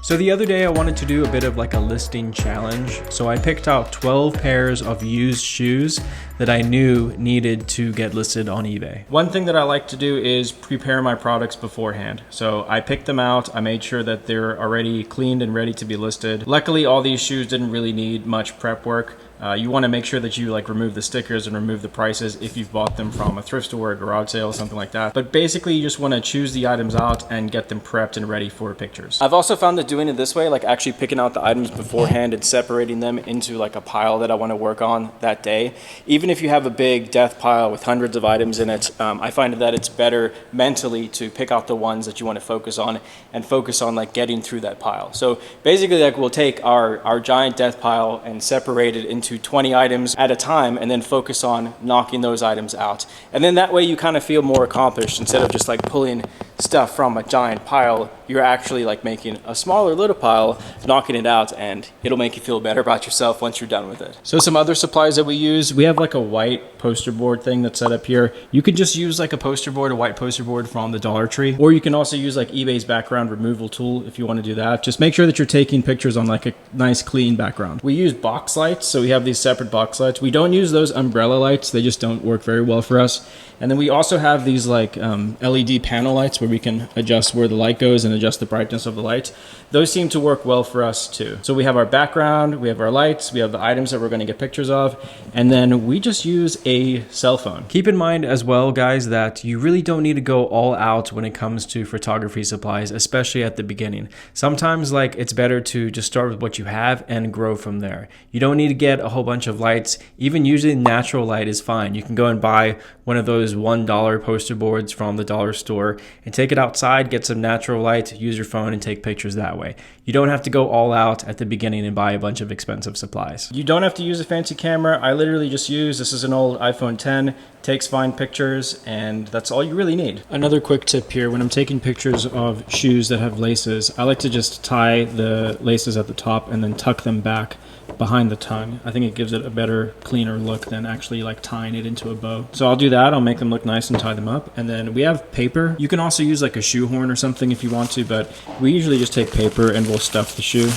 So the other day I wanted to do a bit of like a listing challenge. So I picked out 12 pairs of used shoes that I knew needed to get listed on eBay. One thing that I like to do is prepare my products beforehand. So I picked them out, I made sure that they're already cleaned and ready to be listed. Luckily, all these shoes didn't really need much prep work. You want to make sure that you like remove the stickers and remove the prices if you've bought them from a thrift store, a garage sale, something like that. But basically you just want to choose the items out and get them prepped and ready for pictures. I've also found that doing it this way, like actually picking out the items beforehand and separating them into like a pile that I want to work on that day. Even if you have a big death pile with hundreds of items in it, I find that it's better mentally to pick out the ones that you want to focus on and focus on like getting through that pile. So basically like we'll take our giant death pile and separate it into 20 items at a time and then focus on knocking those items out. And then that way you kind of feel more accomplished. Instead of just like pulling stuff from a giant pile, you're actually like making a smaller little pile, knocking it out, and it'll make you feel better about yourself once you're done with it. So some other supplies that we use, we have like a white poster board thing that's set up here. You could just use like a poster board, a white poster board from the Dollar Tree, or you can also use like eBay's background removal tool if you want to do that. Just make sure that you're taking pictures on like a nice clean background. We use box lights, so we have these separate box lights. We don't use those umbrella lights, they just don't work very well for us. And then we also have these like LED panel lights where we can adjust where the light goes and adjust the brightness of the light. Those seem to work well for us too. So we have our background, we have our lights, we have the items that we're going to get pictures of, and then we just use a cell phone. Keep in mind as well, guys, that you really don't need to go all out when it comes to photography supplies, especially at the beginning. Sometimes like it's better to just start with what you have and grow from there. You don't need to get a whole bunch of lights. Even using natural light is fine. You can go and buy one of those $1 poster boards from the dollar store and take it outside, get some natural light, use your phone and take pictures that way. You don't have to go all out at the beginning and buy a bunch of expensive supplies. You don't have to use a fancy camera. I literally just use, this is an old iPhone 10, takes fine pictures, and that's all you really need. Another quick tip here, when I'm taking pictures of shoes that have laces, I like to just tie the laces at the top and then tuck them back behind the tongue. I think it gives it a better, cleaner look than actually like tying it into a bow. So I'll do that, I'll make them look nice and tie them up. And then we have paper. You can also use like a shoehorn or something if you want to, but we usually just take paper and we'll stuff the shoe.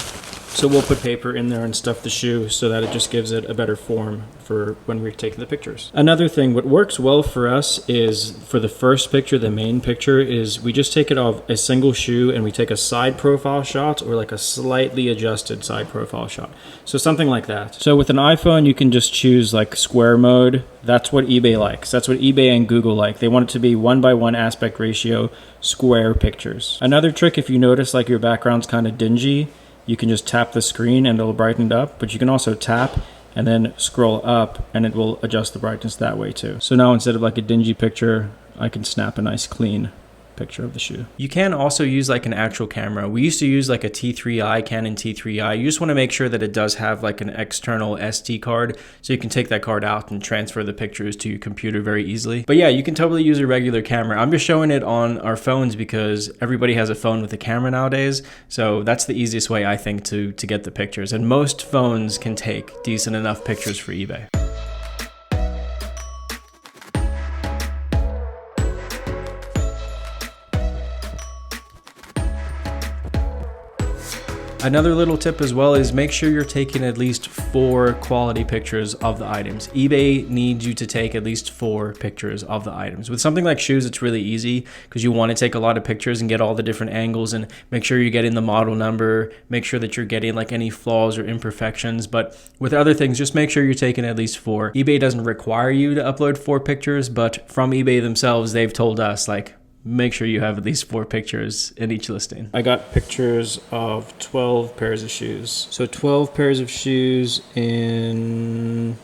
So we'll put paper in there and stuff the shoe so that it just gives it a better form for when we're taking the pictures. Another thing, what works well for us is for the first picture, the main picture, is we just take it off a single shoe and we take a side profile shot or like a slightly adjusted side profile shot. So something like that. So with an iPhone, you can just choose like square mode. That's what eBay likes. That's what eBay and Google like. They want it to be 1:1 aspect ratio square pictures. Another trick, if you notice like your background's kind of dingy, you can just tap the screen and it'll brighten it up, but you can also tap and then scroll up and it will adjust the brightness that way too. So now instead of like a dingy picture, I can snap a nice clean picture of the shoe. You can also use like an actual camera. We used to use like a T3i, Canon T3i. You just want to make sure that it does have like an external SD card so you can take that card out and transfer the pictures to your computer very easily. But yeah, you can totally use a regular camera. I'm just showing it on our phones because everybody has a phone with a camera nowadays. So that's the easiest way I think to get the pictures. And most phones can take decent enough pictures for eBay. Another little tip as well is make sure you're taking at least 4 quality pictures of the items. eBay needs you to take at least 4 pictures of the items. With something like shoes, it's really easy because you want to take a lot of pictures and get all the different angles and make sure you're getting the model number, make sure that you're getting like any flaws or imperfections. But with other things, just make sure you're taking at least 4. eBay doesn't require you to upload 4 pictures, but from eBay themselves, they've told us like, make sure you have at least 4 pictures in each listing. I got pictures of 12 pairs of shoes. So 12 pairs of shoes in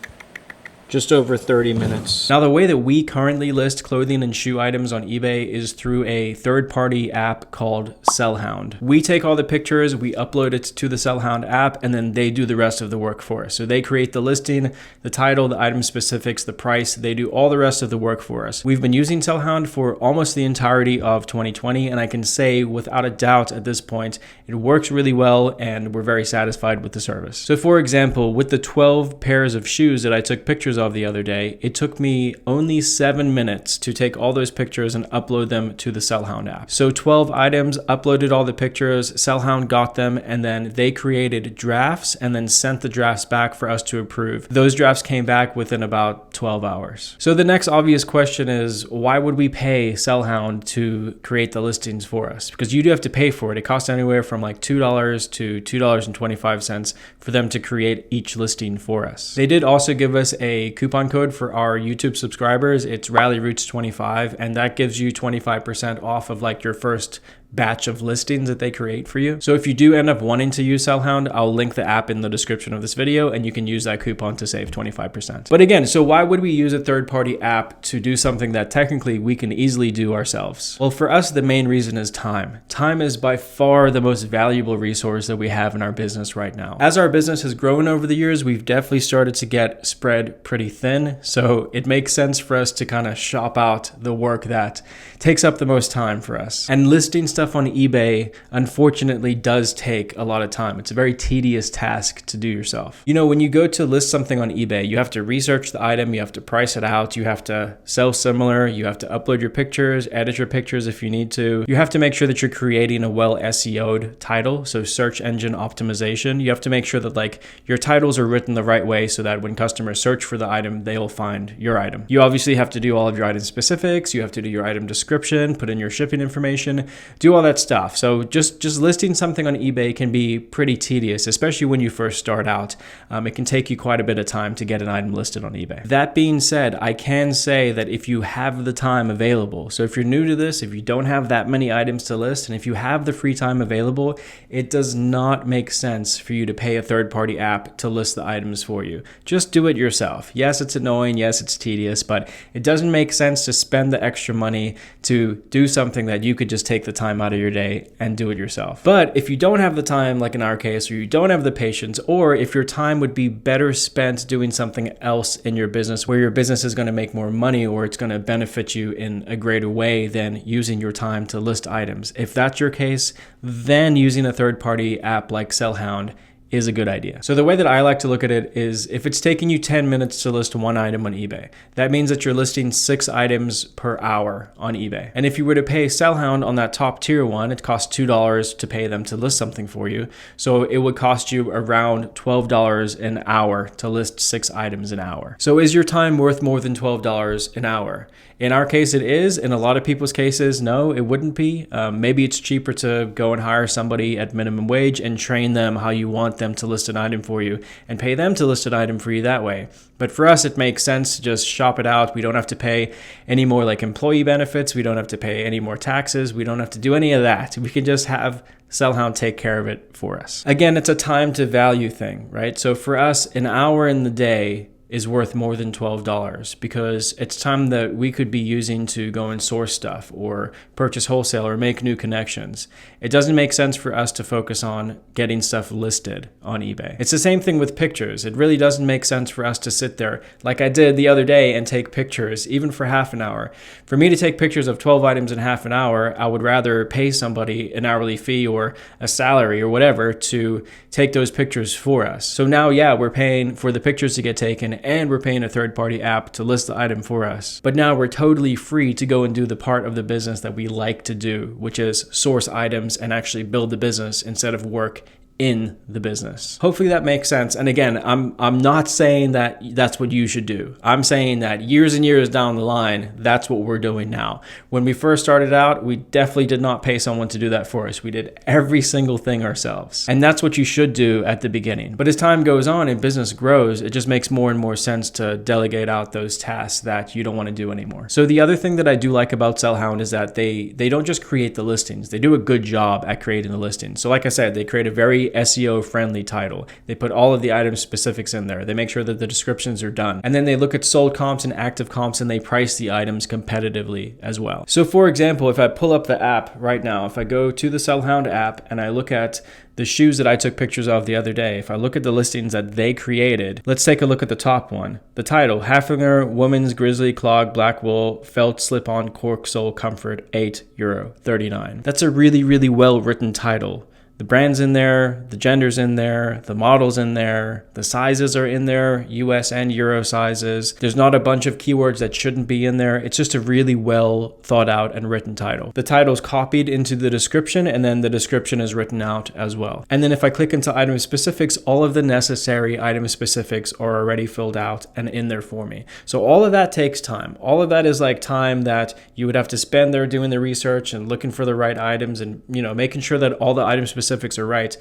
just over 30 minutes. Now, the way that we currently list clothing and shoe items on eBay is through a third-party app called Sellhound. We take all the pictures, we upload it to the Sellhound app, and then they do the rest of the work for us. So they create the listing, the title, the item specifics, the price. They do all the rest of the work for us. We've been using Sellhound for almost the entirety of 2020, and I can say without a doubt at this point, it works really well, and we're very satisfied with the service. So for example, with the 12 pairs of shoes that I took pictures pictures of the other day, it took me only 7 minutes to take all those pictures and upload them to the Sellhound app. So 12 items, uploaded all the pictures, Sellhound got them, and then they created drafts and then sent the drafts back for us to approve. Those drafts came back within about 12 hours. So the next obvious question is, why would we pay Sellhound to create the listings for us? Because you do have to pay for it. It costs anywhere from like $2 to $2.25 for them to create each listing for us. They did also give us a coupon code for our YouTube subscribers. It's Ralli Roots 25, and that gives you 25% off of like your first batch of listings that they create for you. So if you do end up wanting to use Sellhound, I'll link the app in the description of this video, and you can use that coupon to save 25%. But again, so why would we use a third-party app to do something that technically we can easily do ourselves? Well, for us, the main reason is time. Time is by far the most valuable resource that we have in our business right now. As our business has grown over the years, we've definitely started to get spread pretty thin. So it makes sense for us to kind of shop out the work that takes up the most time for us. And listing stuff on eBay, unfortunately, does take a lot of time. It's a very tedious task to do yourself. You know, when you go to list something on eBay, you have to research the item, you have to price it out, you have to sell similar, you have to upload your pictures, edit your pictures if you need to. You have to make sure that you're creating a well SEO'd title, so search engine optimization. You have to make sure that like your titles are written the right way so that when customers search for the item, they'll find your item. You obviously have to do all of your item specifics, you have to do your item description, put in your shipping information, do all that stuff. So just listing something on eBay can be pretty tedious, especially when you first start out. It can take you quite a bit of time to get an item listed on eBay. That being said, I can say that if you have the time available, so if you're new to this, if you don't have that many items to list, and if you have the free time available, it does not make sense for you to pay a third-party app to list the items for you. Just do it yourself. Yes, it's annoying. Yes, it's tedious, but it doesn't make sense to spend the extra money to do something that you could just take the time out of your day and do it yourself. But if you don't have the time, like in our case, or you don't have the patience, or if your time would be better spent doing something else in your business where your business is going to make more money or it's going to benefit you in a greater way than using your time to list items, if that's your case, then using a third-party app like Sellhound is a good idea. So the way that I like to look at it is if it's taking you 10 minutes to list one item on eBay, that means that you're listing 6 items per hour on eBay. And if you were to pay Sellhound on that top tier one, it costs $2 to pay them to list something for you. So it would cost you around $12 an hour to list 6 items an hour. So is your time worth more than $12 an hour? In our case, it is. In a lot of people's cases, no, it wouldn't be. Maybe it's cheaper to go and hire somebody at minimum wage and train them how you want them to list an item for you and pay them to list an item for you that way. But for us, it makes sense to just shop it out. We don't have to pay any more like employee benefits. We don't have to pay any more taxes. We don't have to do any of that. We can just have Sellhound take care of it for us. Again, it's a time to value thing, right? So for us, an hour in the day is worth more than $12 because it's time that we could be using to go and source stuff or purchase wholesale or make new connections. It doesn't make sense for us to focus on getting stuff listed on eBay. It's the same thing with pictures. It really doesn't make sense for us to sit there like I did the other day and take pictures even for half an hour. For me to take pictures of 12 items in half an hour, I would rather pay somebody an hourly fee or a salary or whatever to take those pictures for us. So now, yeah, we're paying for the pictures to get taken and we're paying a third-party app to list the item for us. But now we're totally free to go and do the part of the business that we like to do, which is source items and actually build the business instead of work in the business. Hopefully that makes sense. And again, I'm not saying that that's what you should do. I'm saying that years and years down the line, that's what we're doing now. When we first started out, we definitely did not pay someone to do that for us. We did every single thing ourselves. And that's what you should do at the beginning. But as time goes on and business grows, it just makes more and more sense to delegate out those tasks that you don't want to do anymore. So the other thing that I do like about Sellhound is that they don't just create the listings. They do a good job at creating the listings. So like I said, they create a very SEO friendly title. They put all of the item specifics in there. They make sure that the descriptions are done. And then they look at sold comps and active comps and they price the items competitively as well. So for example, if I pull up the app right now, if I go to the Sellhound app and I look at the shoes that I took pictures of the other day, if I look at the listings that they created, let's take a look at the top one. The title, Haflinger Women's Grizzly Clog Black Wool Felt Slip-On Cork Sole Comfort, €8.39. That's a really, really well written title. The brand's in there, the gender's in there, the model's in there, the sizes are in there, US and Euro sizes. There's not a bunch of keywords that shouldn't be in there. It's just a really well thought out and written title. The title's copied into the description, and then the description is written out as well. And then if I click into item specifics, all of the necessary item specifics are already filled out and in there for me. So all of that takes time. All of that is like time that you would have to spend there doing the research and looking for the right items and, making sure that all the item specifics are right.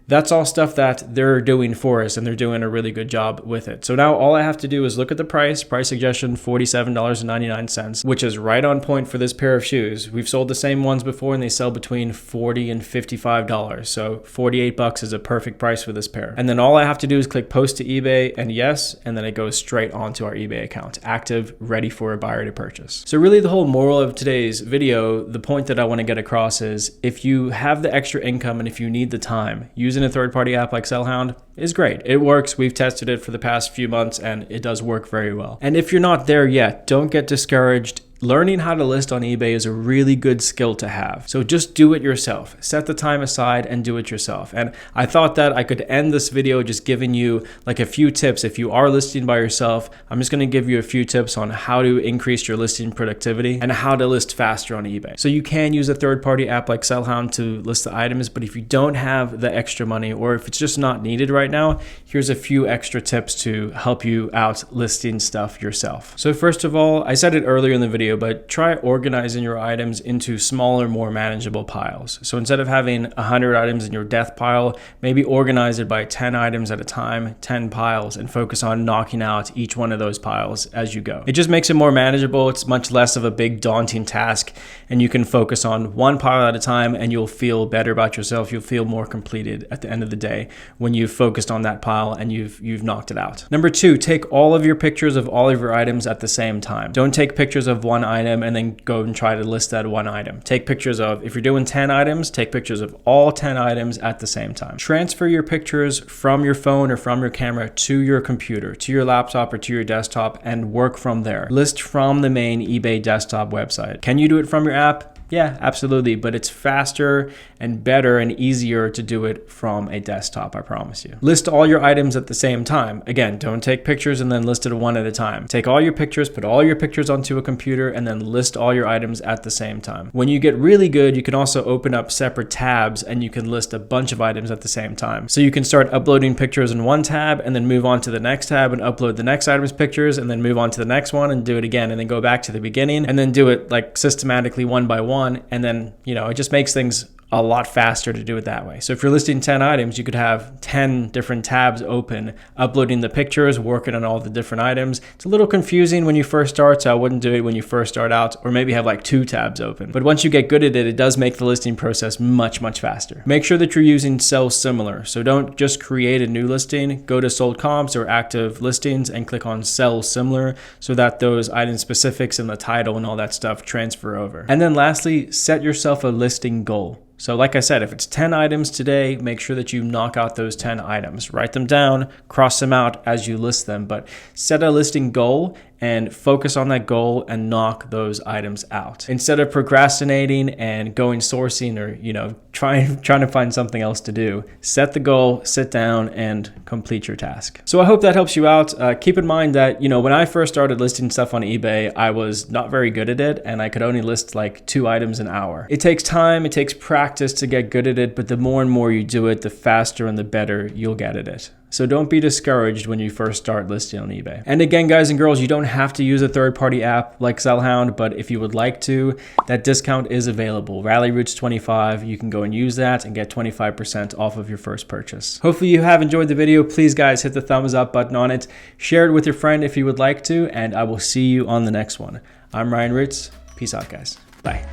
That's all stuff that they're doing for us, and they're doing a really good job with it. So now all I have to do is look at the price suggestion, $47.99, which is right on point for this pair of shoes. We've sold the same ones before, and they sell between $40 and $55. So $48 is a perfect price for this pair. And then all I have to do is click post to eBay and yes, and then it goes straight onto our eBay account, active, ready for a buyer to purchase. So really the whole moral of today's video, the point that I want to get across is if you have the extra income and if you need the time, using a third-party app like Sellhound is great. It works. We've tested it for the past few months and it does work very well. And if you're not there yet, don't get discouraged. Learning how to list on eBay is a really good skill to have. So just do it yourself. Set the time aside and do it yourself. And I thought that I could end this video just giving you like a few tips. If you are listing by yourself, I'm just going to give you a few tips on how to increase your listing productivity and how to list faster on eBay. So you can use a third-party app like Sellhound to list the items, but if you don't have the extra money or if it's just not needed right now, here's a few extra tips to help you out listing stuff yourself. So first of all, I said it earlier in the video, but try organizing your items into smaller, more manageable piles. So instead of having 100 items in your death pile, maybe organize it by 10 items at a time, 10 piles, and focus on knocking out each one of those piles as you go. It just makes it more manageable. It's much less of a big daunting task, and you can focus on one pile at a time and you'll feel better about yourself. You'll feel more completed at the end of the day when you've focused on that pile and you've knocked it out. Number two, take all of your pictures of all of your items at the same time. Don't take pictures of one item and then go and try to list that one item. Take pictures of, if you're doing 10 items, take pictures of all 10 items at the same time. Transfer your pictures from your phone or from your camera to your computer, to your laptop or to your desktop, and work from there. List from the main eBay desktop website. Can you do it from your app? Yeah, absolutely, but it's faster and better and easier to do it from a desktop, I promise you. List all your items at the same time. Again, don't take pictures and then list it one at a time. Take all your pictures, put all your pictures onto a computer, and then list all your items at the same time. When you get really good, you can also open up separate tabs and you can list a bunch of items at the same time. So you can start uploading pictures in one tab and then move on to the next tab and upload the next item's pictures and then move on to the next one and do it again and then go back to the beginning and then do it like systematically one by one. And then, it just makes things a lot faster to do it that way. So if you're listing 10 items, you could have 10 different tabs open, uploading the pictures, working on all the different items. It's a little confusing when you first start, so I wouldn't do it when you first start out, or maybe have like 2 tabs open. But once you get good at it, it does make the listing process much, much faster. Make sure that you're using sell similar. So don't just create a new listing, go to sold comps or active listings and click on sell similar so that those item specifics and the title and all that stuff transfer over. And then lastly, set yourself a listing goal. So like I said, if it's 10 items today, make sure that you knock out those 10 items. Write them down, cross them out as you list them, but set a listing goal and focus on that goal and knock those items out. Instead of procrastinating and going sourcing or, trying to find something else to do, set the goal, sit down and complete your task. So I hope that helps you out. Keep in mind that, when I first started listing stuff on eBay, I was not very good at it and I could only list like 2 items an hour. It takes time, it takes practice to get good at it, but the more and more you do it, the faster and the better you'll get at it. So don't be discouraged when you first start listing on eBay. And again, guys and girls, you don't have to use a third-party app like Sellhound, but if you would like to, that discount is available. Ralli Roots 25, you can go and use that and get 25% off of your first purchase. Hopefully you have enjoyed the video. Please guys, hit the thumbs up button on it. Share it with your friend if you would like to, and I will see you on the next one. I'm Ralli Roots. Peace out, guys. Bye.